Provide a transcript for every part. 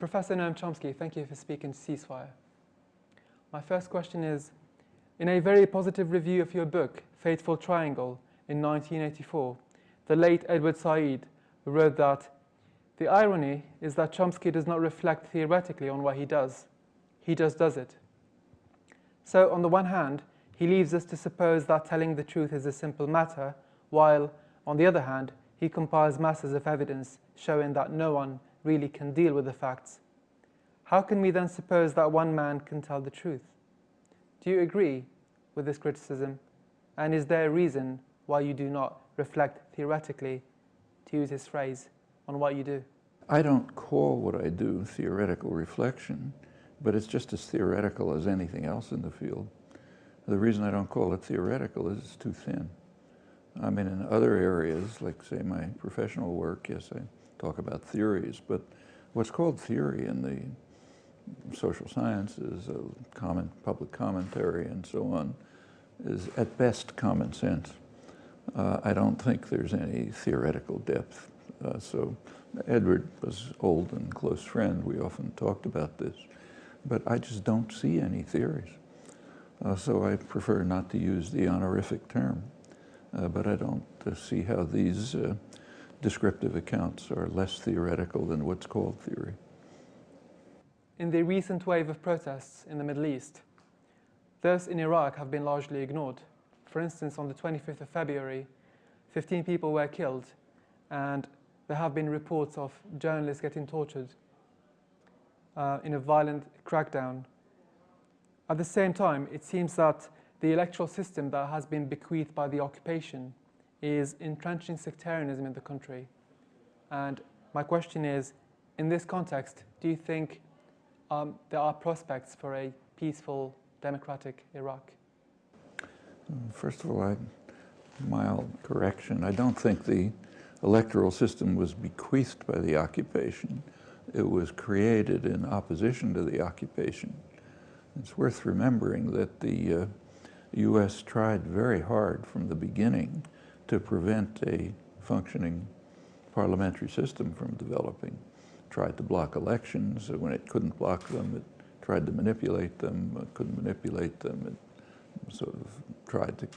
Professor Noam Chomsky, thank you for speaking to Ceasefire. My first question is, in a very positive review of your book, Fateful Triangle, in 1984, the late Edward Said wrote that the irony is that Chomsky does not reflect theoretically on what he does. He just does it. So, on the one hand, he leaves us to suppose that telling the truth is a simple matter, while, on the other hand, he compiles masses of evidence showing that no one really can deal with the facts. How can we then suppose that one man can tell the truth? Do you agree with this criticism? And is there a reason why you do not reflect theoretically, to use his phrase, on what you do? I don't call what I do theoretical reflection, but it's just as theoretical as anything else in the field. The reason I don't call it theoretical is it's too thin. I mean, in other areas, like say my professional work, yes, I talk about theories, but what's called theory in the social sciences, public commentary and so on, is at best common sense. I don't think there's any theoretical depth. So Edward was old and close friend. We often talked about this, but I just don't see any theories. So I prefer not to use the honorific term, but I don't see how these descriptive accounts are less theoretical than what's called theory. In the recent wave of protests in the Middle East, those in Iraq have been largely ignored. For instance, on the 25th of February, 15 people were killed, and there have been reports of journalists getting tortured in a violent crackdown. At the same time, it seems that the electoral system that has been bequeathed by the occupation is entrenching sectarianism in the country. And my question is, in this context, do you think there are prospects for a peaceful, democratic Iraq? First of all, mild correction. I don't think the electoral system was bequeathed by the occupation. It was created in opposition to the occupation. It's worth remembering that the U.S. tried very hard from the beginning to prevent a functioning parliamentary system from developing. Tried to block elections. When it couldn't block them, it tried to manipulate them. Couldn't manipulate them, it sort of tried to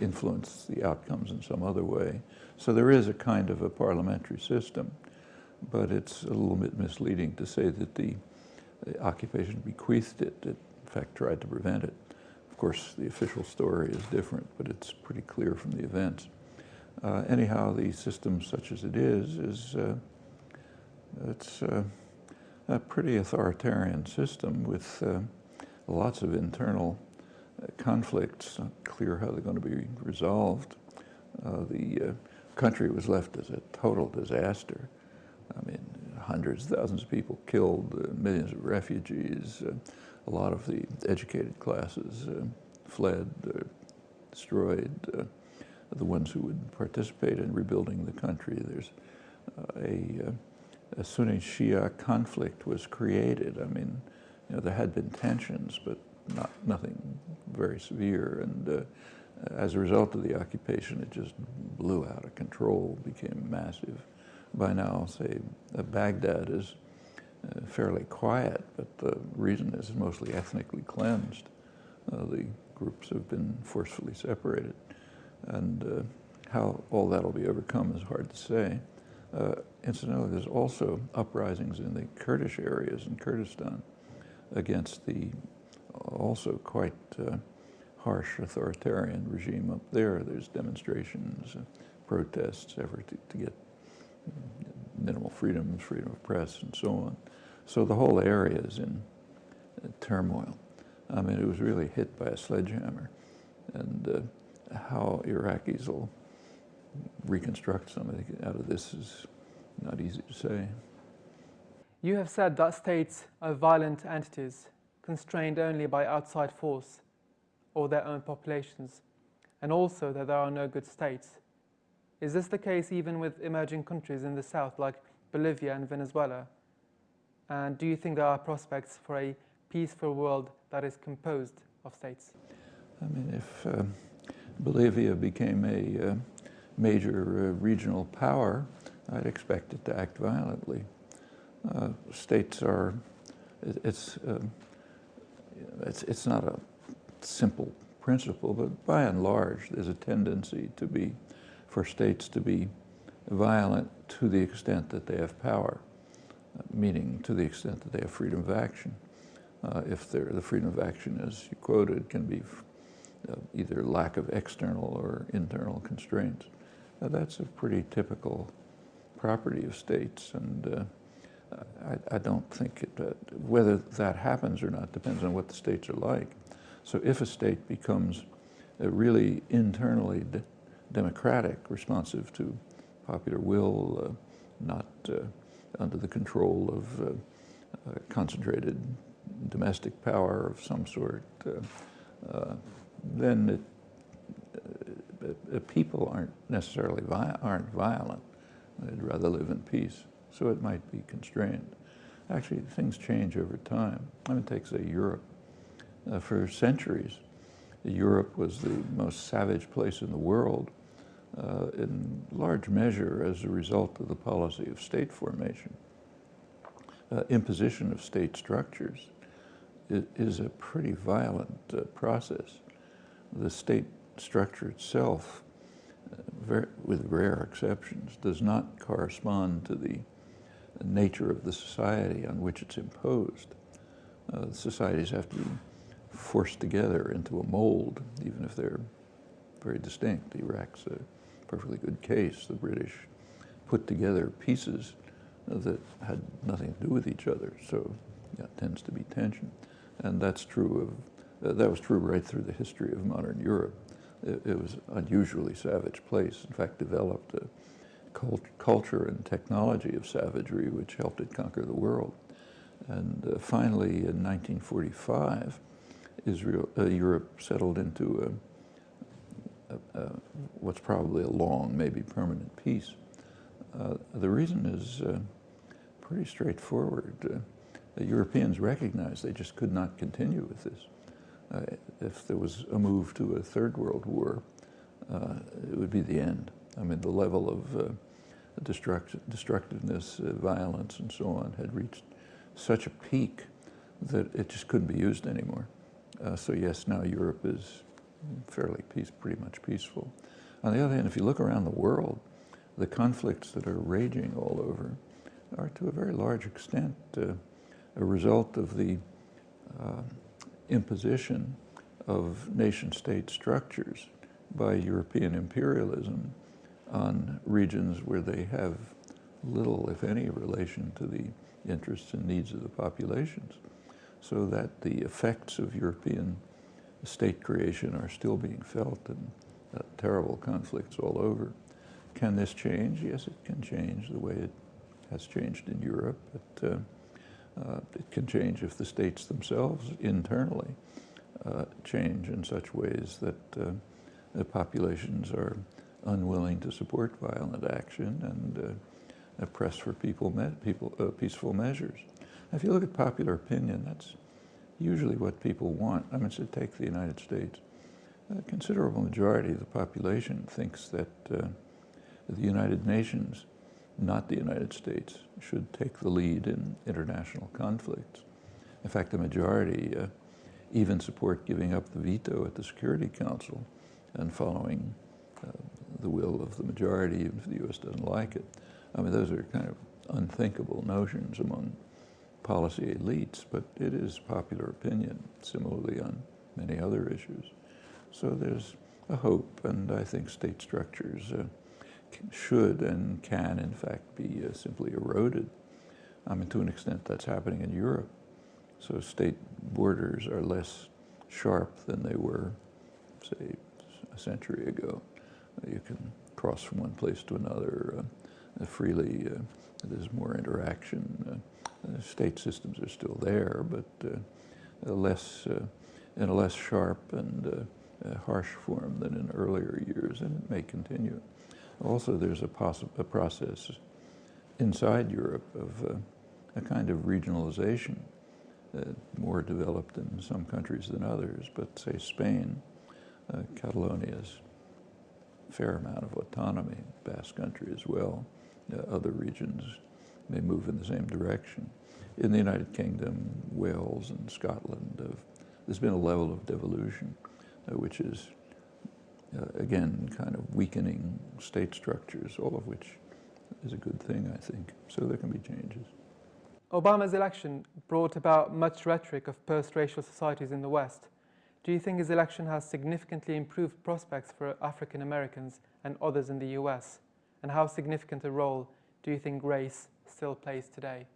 influence the outcomes in some other way. So there is a kind of a parliamentary system, but it's a little bit misleading to say that the occupation bequeathed it. It, in fact, tried to prevent it. Of course, the official story is different, but it's pretty clear from the events. Anyhow, the system such as it is it's a pretty authoritarian system with lots of internal conflicts. Not clear how they're going to be resolved. The country was left as a total disaster. I mean, hundreds, thousands of people killed, millions of refugees. A lot of the educated classes fled, destroyed. The ones who would participate in rebuilding the country. There's a Sunni-Shia conflict was created. I mean, you know, there had been tensions, but nothing very severe. And as a result of the occupation, it just blew out of control, became massive. By now, say, Baghdad is fairly quiet, but the reason is mostly ethnically cleansed. The groups have been forcefully separated. And how all that will be overcome is hard to say. Incidentally, there's also uprisings in the Kurdish areas in Kurdistan against the also quite harsh authoritarian regime up there. There's demonstrations, protests, effort to get minimal freedoms, freedom of press, and so on. So the whole area is in turmoil. I mean, it was really hit by a sledgehammer. And how Iraqis will reconstruct something out of this is not easy to say. You have said that states are violent entities, constrained only by outside force or their own populations, and also that there are no good states. Is this the case even with emerging countries in the south like Bolivia and Venezuela? And do you think there are prospects for a peaceful world that is composed of states? I mean, if Bolivia became a major regional power, I'd expect it to act violently. States are, it's not a simple principle, but by and large, there's a tendency for states to be violent to the extent that they have power, meaning to the extent that they have freedom of action. If the freedom of action, as you quoted, can be either lack of external or internal constraints. That's a pretty typical property of states, and I don't think whether that happens or not depends on what the states are like. So if a state becomes really internally democratic, responsive to popular will, not under the control of concentrated domestic power of some sort, then people aren't necessarily aren't violent. They'd rather live in peace. So it might be constrained. Actually, things change over time. I mean, take, say, Europe. For centuries, Europe was the most savage place in the world, in large measure as a result of the policy of state formation. Imposition of state structures is a pretty violent process. The state structure itself, with rare exceptions, does not correspond to the nature of the society on which it's imposed. Societies have to be forced together into a mold, even if they're very distinct. Iraq's a perfectly good case. The British put together pieces that had nothing to do with each other, so that tends to be tension. And that's true of, that was true right through the history of modern Europe. It was an unusually savage place, in fact developed a culture and technology of savagery which helped it conquer the world. And finally, in 1945, Europe settled into what's probably a long, maybe permanent peace. The reason is pretty straightforward. The Europeans recognized they just could not continue with this. If there was a move to a third world war, it would be the end. I mean, the level of destructiveness, violence, and so on had reached such a peak that it just couldn't be used anymore. So yes, now Europe is fairly pretty much peaceful. On the other hand, if you look around the world, the conflicts that are raging all over are to a very large extent a result of the imposition of nation-state structures by European imperialism on regions where they have little, if any, relation to the interests and needs of the populations, so that the effects of European state creation are still being felt in terrible conflicts all over. Can this change? Yes, it can change the way it has changed in Europe. It can change if the states themselves internally change in such ways that the populations are unwilling to support violent action and press for peaceful measures. If you look at popular opinion, that's usually what people want. I mean, so take the United States. A considerable majority of the population thinks that the United Nations, not the United States, should take the lead in international conflicts. In fact, the majority even support giving up the veto at the Security Council and following the will of the majority, even if the U.S. doesn't like it. I mean, those are kind of unthinkable notions among policy elites, but it is popular opinion, similarly on many other issues. So there's a hope, and I think state structures should and can, in fact, be simply eroded. I mean, to an extent, that's happening in Europe. So state borders are less sharp than they were, say, a century ago. You can cross from one place to another freely. There's more interaction. State systems are still there, but in a less sharp and harsh form than in earlier years, and it may continue. Also, there's a process inside Europe of a kind of regionalization, more developed in some countries than others, but say Spain, Catalonia's fair amount of autonomy, Basque Country as well, other regions may move in the same direction. In the United Kingdom, Wales, and Scotland, there's been a level of devolution, which is, again, kind of weakening state structures, all of which is a good thing, I think. So there can be changes. Obama's election brought about much rhetoric of post-racial societies in the West. Do you think his election has significantly improved prospects for African Americans and others in the US? And how significant a role do you think race still plays today?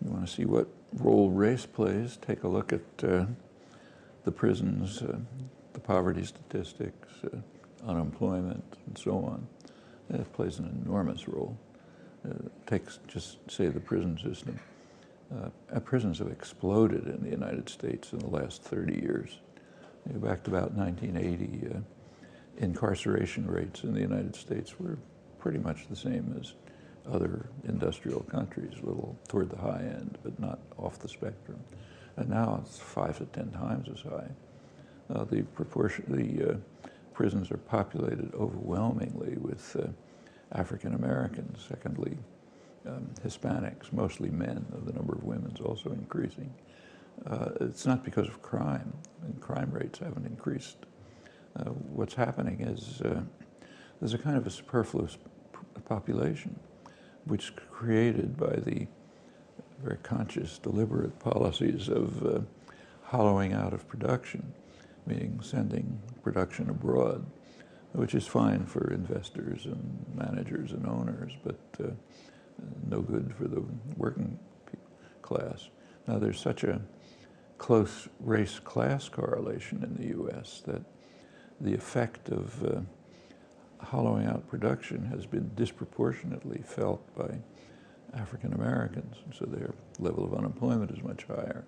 You want to see what role race plays? Take a look at the prisons, the poverty statistics, unemployment, and so on. It plays an enormous role. Takes just say the prison system. Prisons have exploded in the United States in the last 30 years. Back to about 1980, incarceration rates in the United States were pretty much the same as other industrial countries, a little toward the high end, but not off the spectrum. And now it's 5 to 10 times as high. The prisons are populated overwhelmingly with African Americans, secondly Hispanics, mostly men, the number of women is also increasing. It's not because of crime, and crime rates haven't increased. What's happening is there's a kind of a superfluous population, which is created by the very conscious, deliberate policies of hollowing out of production, meaning sending production abroad, which is fine for investors and managers and owners, but no good for the working class. Now, there's such a close race-class correlation in the U.S. that the effect of hollowing out production has been disproportionately felt by African Americans, so their level of unemployment is much higher,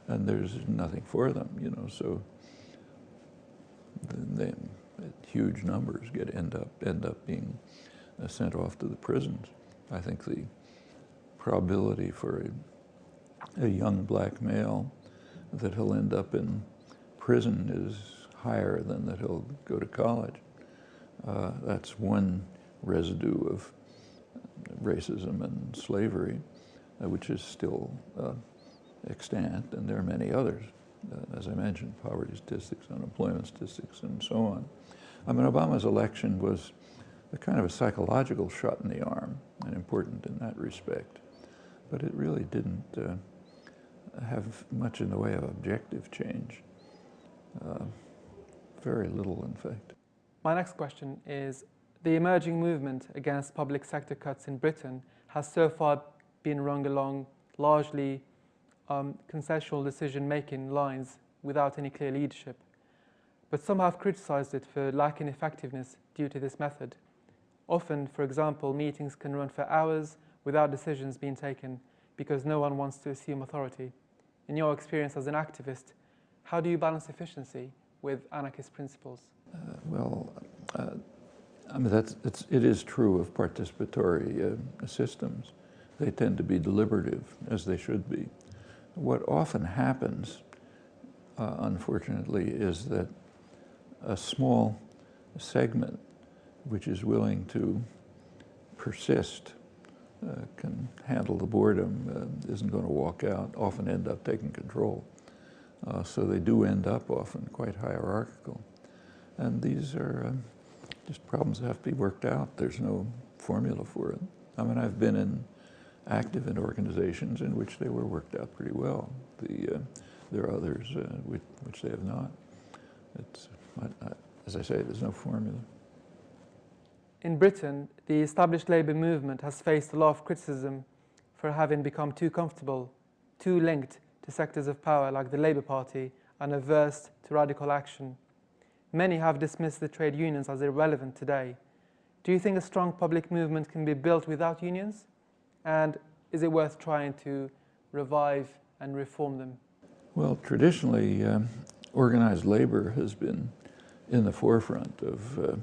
and there's nothing for them, you know. So then huge numbers end up being sent off to the prisons. I think the probability for a young black male that he'll end up in prison is higher than that he'll go to college. That's one residue of racism and slavery, which is still extant, and there are many others. As I mentioned, poverty statistics, unemployment statistics, and so on. I mean, Obama's election was a kind of a psychological shot in the arm, and important in that respect. But it really didn't have much in the way of objective change. Very little, in fact. My next question is, the emerging movement against public sector cuts in Britain has so far been run along largely consensual decision-making lines without any clear leadership. But some have criticized it for lacking effectiveness due to this method. Often, for example, meetings can run for hours without decisions being taken because no one wants to assume authority. In your experience as an activist, how do you balance efficiency with anarchist principles? I mean, it is true of participatory systems. They tend to be deliberative, as they should be. What often happens, unfortunately, is that a small segment which is willing to persist, can handle the boredom, isn't going to walk out, often end up taking control. So they do end up often quite hierarchical. And these are just problems that have to be worked out. There's no formula for it. I mean, I've been active in organizations in which they were worked out pretty well. There are others which they have not. As I say, there's no formula. In Britain, the established labour movement has faced a lot of criticism for having become too comfortable, too linked to sectors of power like the Labour Party, and averse to radical action. Many have dismissed the trade unions as irrelevant today. Do you think a strong public movement can be built without unions? And is it worth trying to revive and reform them? Well, traditionally, organized labor has been in the forefront of